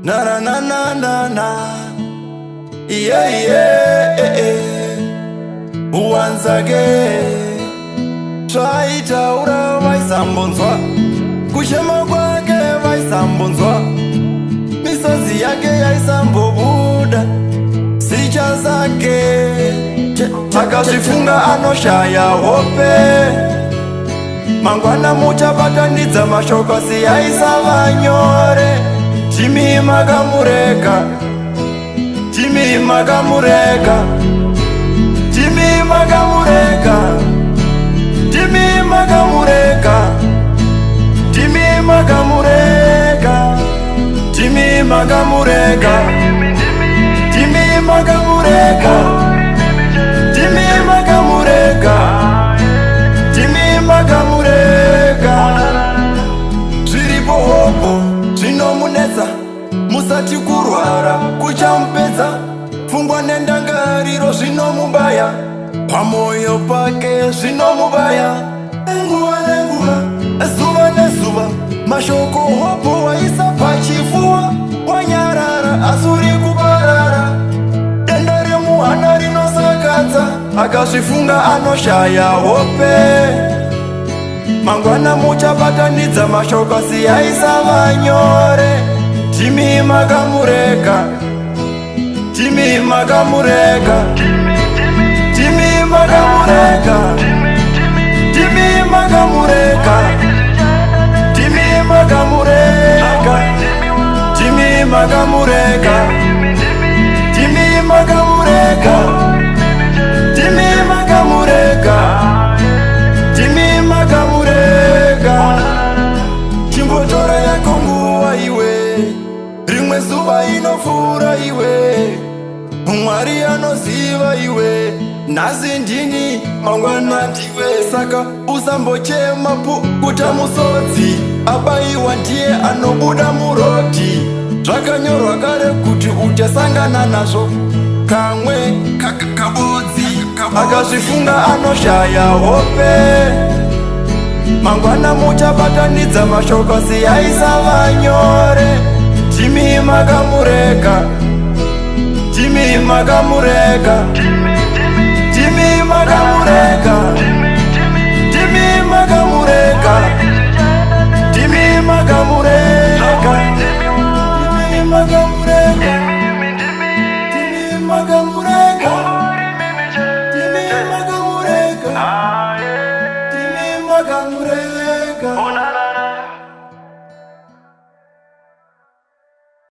Na na na na na na. Yeah yeah. Once again twaitaura vaisambonzwa, kushema kwake vaisambonzwa, misozi yake yaisambobuda, sicha zake akazvifunga anoshaya hope. Mangwana muchabatanidza mashoko siyaisava nyore. Jimmy makamureka, Jimmy makamureka, Jimmy makamureka, Jimmy makamureka, Jimmy makamureka, Jimmy makamureka, Jimmy makamureka, Jimmy makamureka, Jimmy makamureka. Zviripo hopo zvinomunetsa, musati kurwara kuchampedza, pfungwa nendangariro zvinomubaya, pamoyo pake zvinomubaya. Nguva nenguva, zuva nezuva, mashoko hopo waisa pachifuva, wanyarara asuri kuparara, denda remuhana rinosakadza, akazvifunga anoshaya hope. Mangwana muchabatanidza mashoko siyaisava nyore. Jimmy makamureka, Jimmy makamureka, Jimmy makamureka, Jimmy makamureka, Jimmy makamureka, Jimmy makamureka, Jimmy makamureka, Jimmy makamureka, Jimmy makamureka. Chimbotora yako nguva iwe, rimwe zuva inofura iwe, Mwari anoziva iwe, nhasi ndini mangwana ndiwe. Saka usambochema pukuta musodzi, abaiwa ndiye anobuda muroti. Zvakanyorwa kare kuti uchasangana nazvo kamwe kabodzi. Akazvifunga anoshaya hope. Mangwana muchabatanidza mashoko siyaisava nyore. Jimmy makamureka, Jimmy makamureka, Jimmy makamureka,